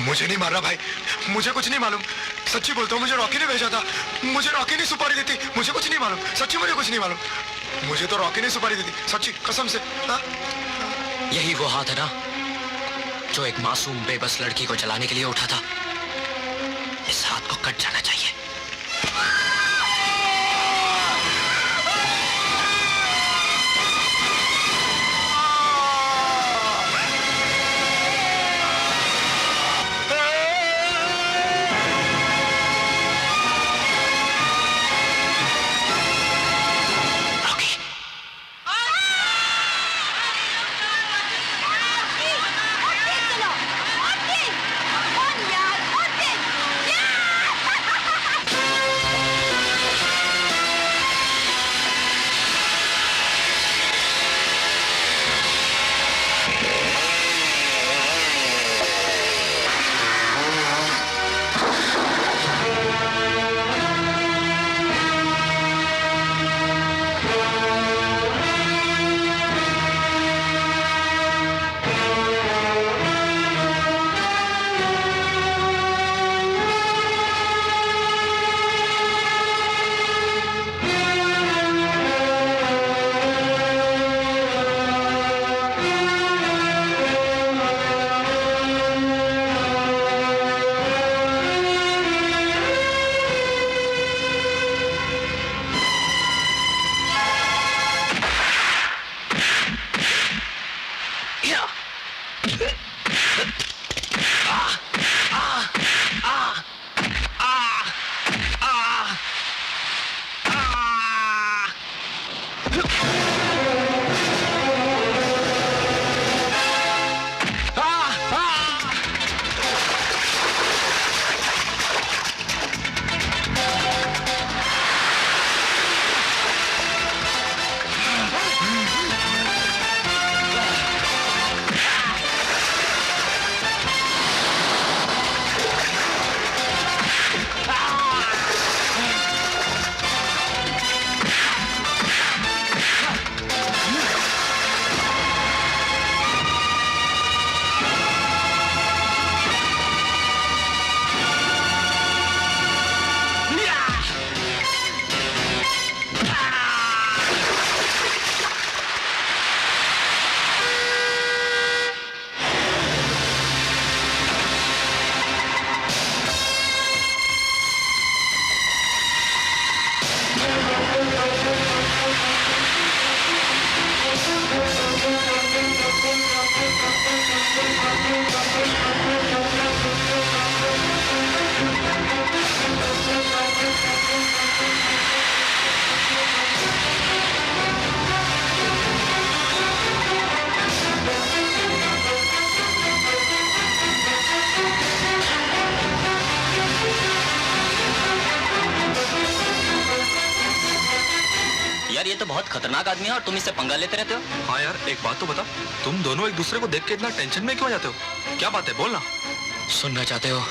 मुझे नहीं मार रहा भाई, मुझे कुछ नहीं मालूम। सच्ची बोलता हूँ, मुझे रॉकी ने भेजा था। मुझे रॉकी ने सुपारी दी थी। मुझे कुछ नहीं मालूम, सच्ची मुझे कुछ नहीं मालूम। मुझे तो रॉकी ने सुपारी दी थी, सच्ची कसम से। यही वो हाथ है ना जो एक मासूम बेबस लड़की को जलाने के लिए उठा था। इस हाथ को कट जाना चाहिए। बहुत खतरनाक आदमी है और तुम इससे पंगा लेते रहते हो। हाँ यार, एक बात तो बता, तुम दोनों एक दूसरे को देख के इतना टेंशन में क्यों आ जाते हो? क्या बात है, बोलना। सुनना चाहते हो?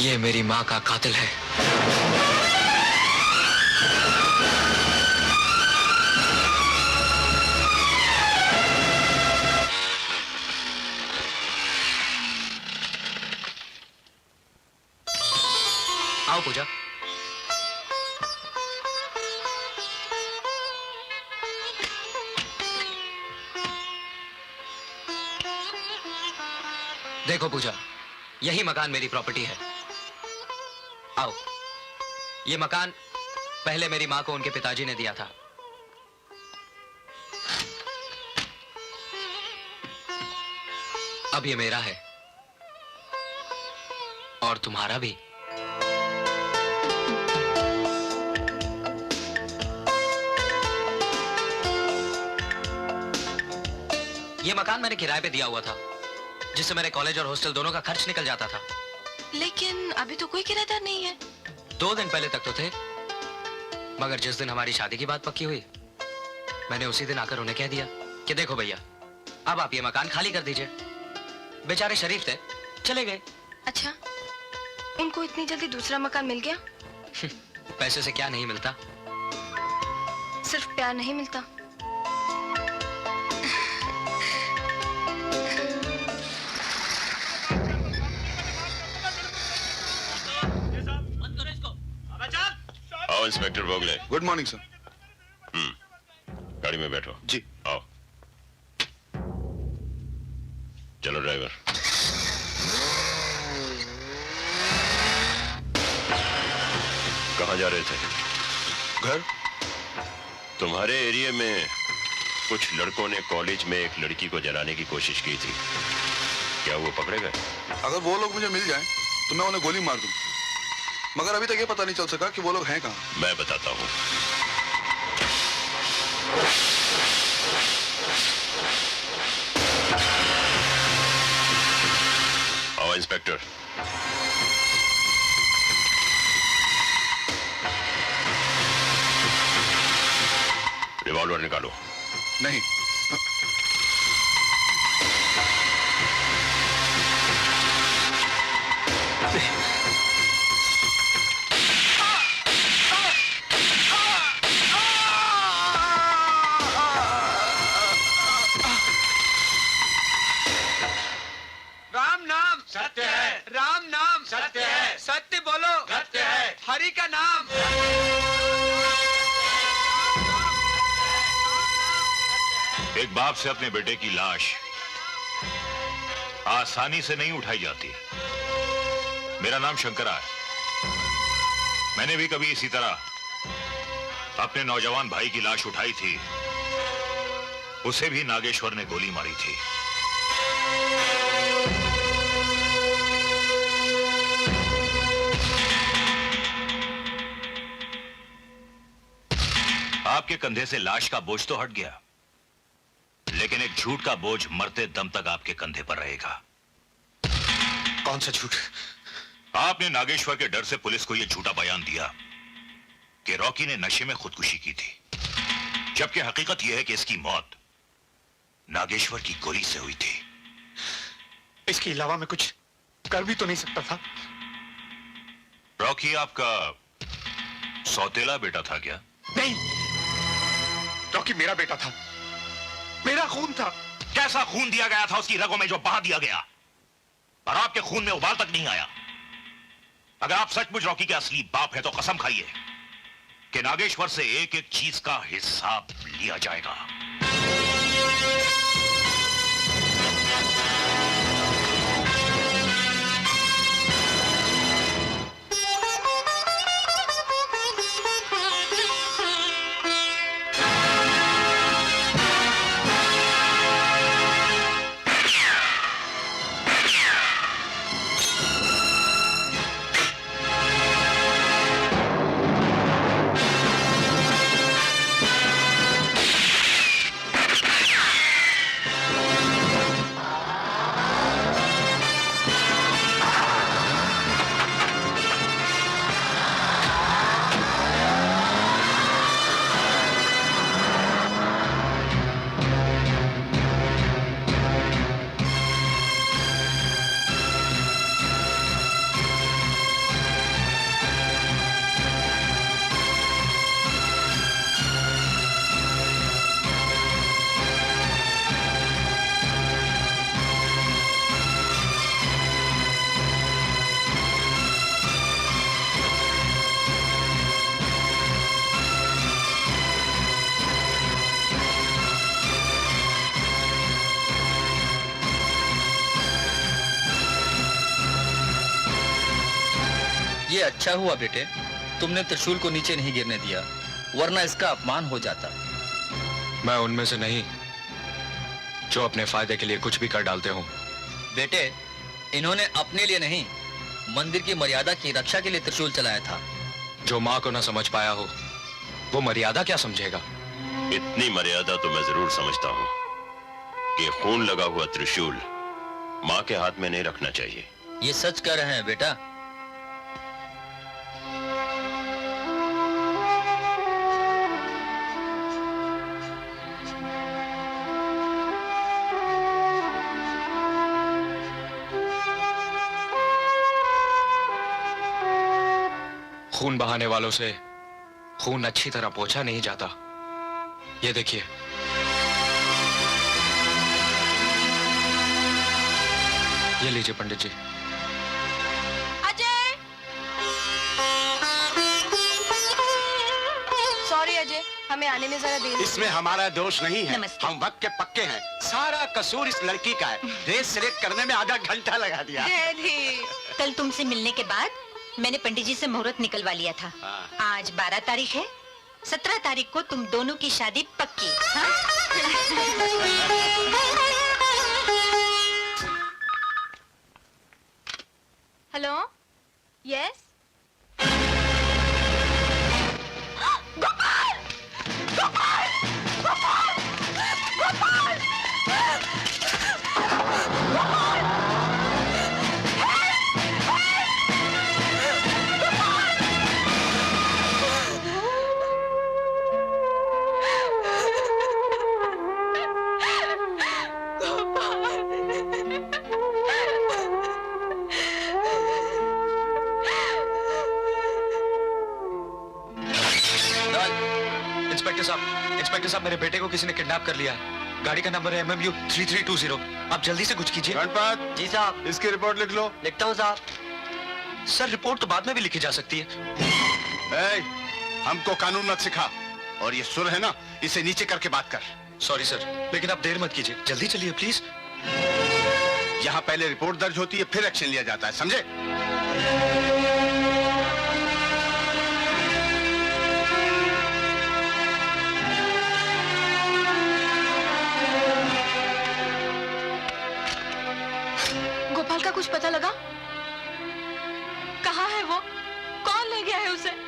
ये मेरी माँ का कातिल है। आओ पूजा। देखो पूजा, यही मकान मेरी प्रॉपर्टी है। आओ, ये मकान पहले मेरी मां को उनके पिताजी ने दिया था। अब ये मेरा है और तुम्हारा भी। ये मकान मैंने किराए पे दिया हुआ था, जिससे मेरे कॉलेज और हॉस्टल दोनों का खर्च निकल जाता था। लेकिन अभी तो कोई किराएदार नहीं है। 2 दिन पहले तक तो थे, मगर जिस दिन हमारी शादी की बात पक्की हुई, मैंने उसी दिन आकर उन्हें कह दिया कि देखो भैया, अब आप ये मकान खाली कर दीजिए। बेचारे शरीफ थे, चले गए। अच्छा, उनको इतनी जल्दी दूसरा मकान मिल गया? पैसे से क्या नहीं मिलता? सिर्फ प्यार नहीं मिलता। आओ inspector Bogle. Good morning sir. गाड़ी में बैठो। जी। आओ, चलो ड्राइवर। कहाँ जा रहे थे? घर। तुम्हारे एरिया में कुछ लड़कों ने कॉलेज में एक लड़की को जलाने की कोशिश की थी, क्या वो पकड़े गए? अगर वो लोग मुझे मिल जाएं, तो मैं उन्हें गोली मार दूं। मगर अभी तक ये पता नहीं चल सका कि वो लोग हैं कहाँ। मैं बताता हूँ। आओ इंस्पेक्टर। रिवॉल्वर निकालो। नहीं। राम नाम सत्य है, राम नाम सत्य है, सत्य बोलो सत्य है, हरि का नाम। एक बाप से अपने बेटे की लाश आसानी से नहीं उठाई जाती। मेरा नाम शंकरा है। मैंने भी कभी इसी तरह अपने नौजवान भाई की लाश उठाई थी। उसे भी नागेश्वर ने गोली मारी थी। आपके कंधे से लाश का बोझ तो हट गया, लेकिन एक झूठ का बोझ मरते दम तक आपके कंधे पर रहेगा। कौन सा झूठ? आपने नागेश्वर के डर से पुलिस को यह झूठा बयान दिया कि रॉकी ने नशे में खुदकुशी की थी, जबकि हकीकत यह है कि इसकी मौत नागेश्वर की गोली से हुई थी। इसके अलावा मैं कुछ कर भी तो नहीं सकता था। रॉकी आपका सौतेला बेटा था क्या? नहीं, रॉकी मेरा बेटा था, मेरा खून था। कैसा खून दिया गया था उसकी रगों में जो बहा दिया गया, और आपके खून में उबाल तक नहीं आया। अगर आप सचमुच रॉकी के असली बाप है तो कसम खाइए कि नागेश्वर से एक एक चीज का हिसाब लिया जाएगा। ये अच्छा हुआ बेटे, तुमने त्रिशूल को नीचे नहीं गिरने दिया, वरना इसका अपमान हो जाता। मैं उनमें से नहीं जो अपने फायदे के लिए कुछ भी कर डालते हो। बेटे, इन्होंने अपने लिए नहीं, मंदिर की मर्यादा की रक्षा के लिए त्रिशूल चलाया था। जो माँ को ना समझ पाया हो, वो मर्यादा क्या समझेगा? इतनी मर्यादा तो मैं जरूर समझता हूँ कि खून लगा हुआ त्रिशूल माँ के हाथ में नहीं रखना चाहिए। ये सच कह रहे हैं बेटा। खून बहाने वालों से खून अच्छी तरह पोंछा नहीं जाता। ये देखिए, ये लीजिए पंडित जी। अजय, सॉरी अजय, हमें आने में जरा देर। इसमें हमारा दोष नहीं है, नमस्ते। हम वक्त के पक्के हैं। सारा कसूर इस लड़की का है। ड्रेस सिलेक्ट करने में आधा घंटा लगा दिया। कल तुमसे मिलने के बाद मैंने पंडित जी से मुहूर्त निकलवा लिया था। आज 12 तारीख है, 17 तारीख को तुम दोनों की शादी पक्की। हाँ? Hello, yes. इंस्पेक्टर साहब, मेरे बेटे को किसी ने किडनैप कर लिया है। गाड़ी का नंबर है MMU 3320। आप जल्दी से कुछ कीजिए। गणपत, जी साहब। इसकी रिपोर्ट लिख लो। लिखता हूँ साहब। सर, रिपोर्ट तो बाद में भी लिखी जा सकती है। हमको कानून मत सिखा, और ये सुर है ना, इसे नीचे करके बात कर। सॉरी सर, लेकिन आप देर मत कीजिए, जल्दी चलिए प्लीज। यहाँ पहले रिपोर्ट दर्ज होती है, फिर एक्शन लिया जाता है, समझे? गोपाल का कुछ पता लगा? कहाँ है वो? कौन ले गया है उसे?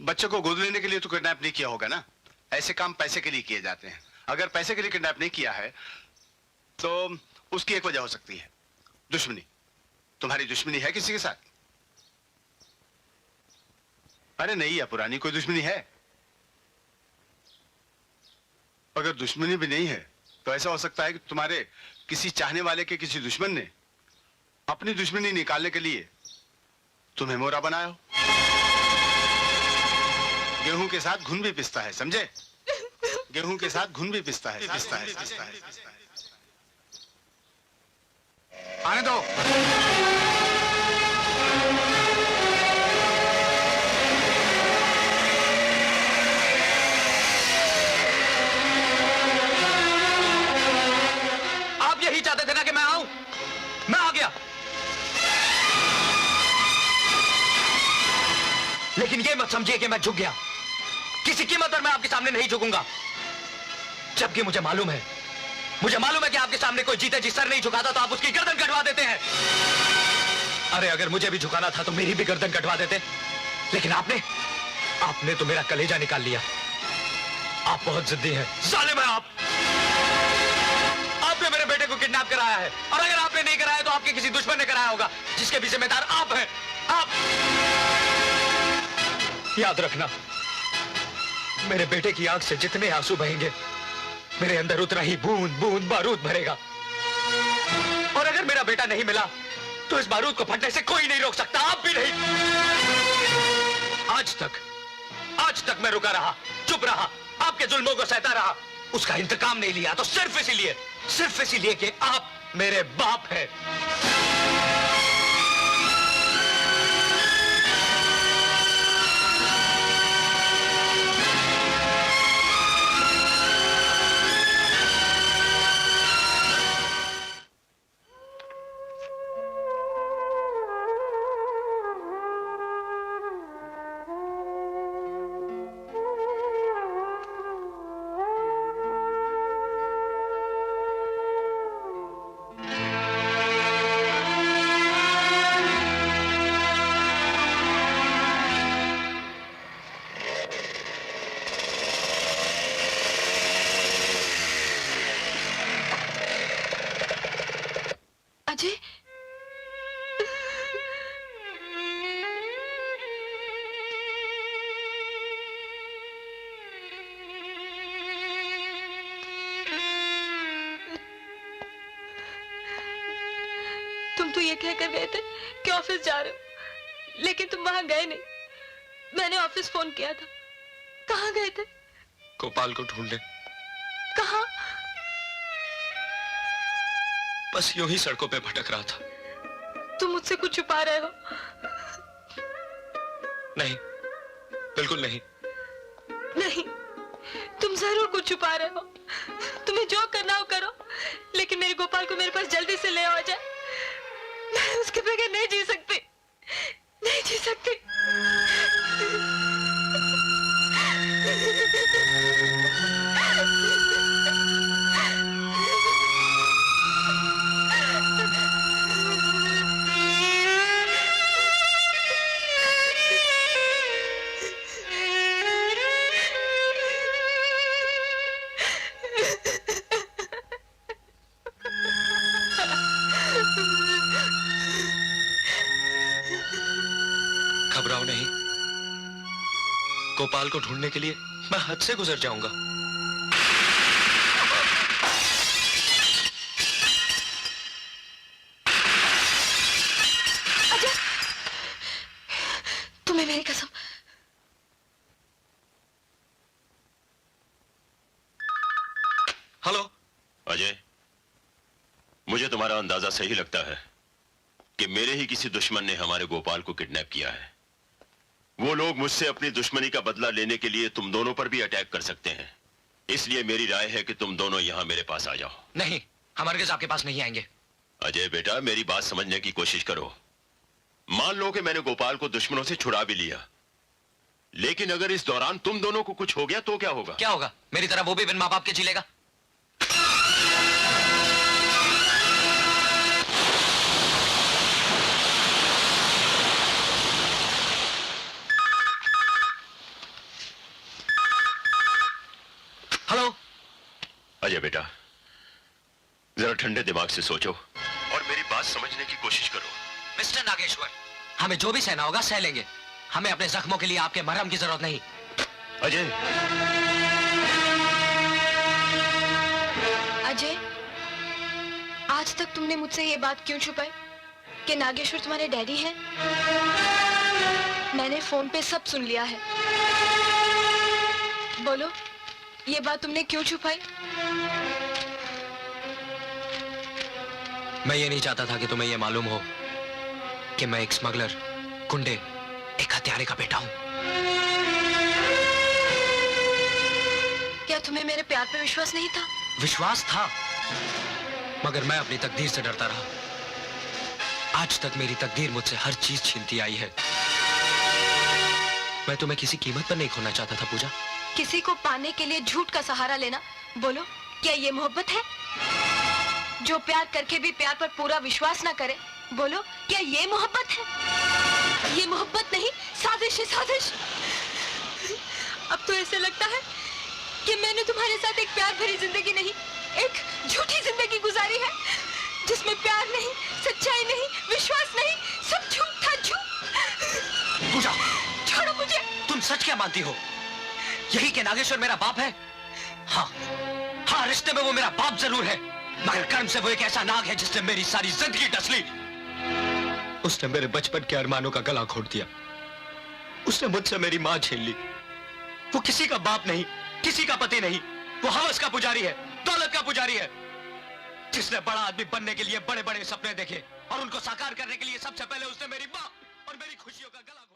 बच्चों को गोद लेने के लिए तो किडनैप नहीं किया होगा ना? ऐसे काम पैसे के लिए किए जाते हैं। अगर पैसे के लिए किडनैप नहीं किया है तो उसकी एक वजह हो सकती है, दुश्मनी। तुम्हारी दुश्मनी है किसी के साथ? अरे नहीं है, पुरानी कोई दुश्मनी है? अगर दुश्मनी भी नहीं है तो ऐसा हो सकता है कि तुम्हारे किसी चाहने वाले के किसी दुश्मन ने अपनी दुश्मनी निकालने के लिए तुम्हें मोरा बनाया हो। गेहूं के साथ घुन भी पिसता है, समझे? गेहूं के साथ घुन भी पिसता है। आने दो। आप यही चाहते थे ना कि मैं आऊं? मैं आ गया। लेकिन ये मत समझिए कि मैं झुक गया। किसी कीमत पर मैं आपके सामने नहीं झुकूंगा। जबकि मुझे मालूम है कि आपके सामने कोई जीते जी सर नहीं झुकाता तो आप उसकी गर्दन कटवा देते हैं। अरे अगर मुझे भी झुकाना था तो मेरी भी गर्दन कटवा देते। लेकिन आपने तो मेरा कलेजा निकाल लिया। आप बहुत जिद्दी हैं, जालिम हैं आप। आपने मेरे बेटे को किडनैप पेशाब कराया है, और अगर आपने नहीं कराया तो आपके किसी दुश्मन ने कराया होगा, जिसके भी जिम्मेदार आप हैं। आप याद रखना, मेरे बेटे की आंख से जितने आंसू बहेंगे, मेरे अंदर उतना ही बूंद बूंद बारूद भरेगा। और अगर मेरा बेटा नहीं मिला तो इस बारूद को फटने से कोई नहीं रोक सकता, आप भी नहीं। आज तक मैं रुका रहा, चुप रहा, आपके जुल्मों को सहता रहा, उसका इंतकाम नहीं लिया तो सिर्फ इसीलिए कि आप मेरे बाप हैं। अजय, तुम तो ये कहकर गए थे कि ऑफिस जा रहे हो, लेकिन तुम वहां गए नहीं। मैंने ऑफिस फोन किया था। कहाँ गए थे? गोपाल को ढूंढने। कहाँ? बस यूं ही सड़कों पे भटक रहा था। तुम मुझसे कुछ छुपा रहे हो? नहीं, बिल्कुल नहीं। नहीं, तुम जरूर कुछ छुपा रहे हो। तुम्हें जो करना हो करो, लेकिन मेरे गोपाल को मेरे पास जल्दी से ले आ जाए। मैं उसके बगैर नहीं जी सकती, नहीं जी सकती। घबराओ नहीं, गोपाल को ढूंढने के लिए मैं हद से गुजर जाऊंगा। अजय, तुम्हें मेरी कसम। हेलो अजय, मुझे तुम्हारा अंदाजा सही लगता है कि मेरे ही किसी दुश्मन ने हमारे गोपाल को किडनैप किया है। वो लोग मुझसे अपनी दुश्मनी का बदला लेने के लिए तुम दोनों पर भी अटैक कर सकते हैं। इसलिए मेरी राय है कि तुम दोनों यहां मेरे पास आ जाओ। नहीं, हम हरगिज़ आपके पास नहीं आएंगे। अजय बेटा, मेरी बात समझने की कोशिश करो। मान लो कि मैंने गोपाल को दुश्मनों से छुड़ा भी लिया, लेकिन अगर इस दौरान तुम दोनों को कुछ हो गया तो क्या होगा? क्या होगा? मेरी तरह वो भी बिन माँ बाप के जी लेगा। हेलो अजय बेटा, जरा ठंडे दिमाग से सोचो और मेरी बात समझने की कोशिश करो। मिस्टर नागेश्वर, हमें जो भी सहना होगा सह लेंगे। हमें अपने जख्मों के लिए आपके मरहम की जरूरत नहीं। अजय, अजय, आज तक तुमने मुझसे ये बात क्यों छुपाई कि नागेश्वर तुम्हारे डैडी हैं? मैंने फोन पे सब सुन लिया है। बोलो, ये बात तुमने क्यों छुपाई? मैं ये नहीं चाहता था कि तुम्हें ये मालूम हो कि मैं एक स्मगलर, गुंडे, एक हत्यारे का बेटा हूं। क्या तुम्हें मेरे प्यार पे विश्वास नहीं था? विश्वास था, मगर मैं अपनी तकदीर से डरता रहा। आज तक मेरी तकदीर मुझसे हर चीज छीनती आई है। मैं तुम्हें किसी कीमत पर नहीं खोना चाहता था पूजा। किसी को पाने के लिए झूठ का सहारा लेना, बोलो क्या ये मोहब्बत है? जो प्यार करके भी प्यार पर पूरा विश्वास ना करे, बोलो क्या ये मोहब्बत है? ये मोहब्बत नहीं, साजिश है, साजिश। अब तो ऐसे लगता है कि मैंने तुम्हारे साथ एक प्यार भरी जिंदगी नहीं, एक झूठी जिंदगी गुजारी है। प्यार नहीं, सच्चाई नहीं, विश्वास नहीं, सब झूठ था, झूठ। पूजा, छोड़ो मुझे। तुम सच क्या मानती हो? यही कि नागेश्वर मेरा बाप है? हाँ हाँ, रिश्ते में वो मेरा बाप जरूर है, मगर कर्म से वो एक ऐसा नाग है जिसने मेरी सारी जिंदगी डस ली। उसने मेरे बचपन के अरमानों का गला घोट दिया। उसने मुझसे मेरी मां छीन ली। वो किसी का बाप नहीं, किसी का पति नहीं, वो हवस का पुजारी है, दौलत का पुजारी है, जिसने बड़ा आदमी बनने के लिए बड़े बड़े सपने देखे और उनको साकार करने के लिए सबसे पहले उसने मेरी मां और मेरी खुशियों का गला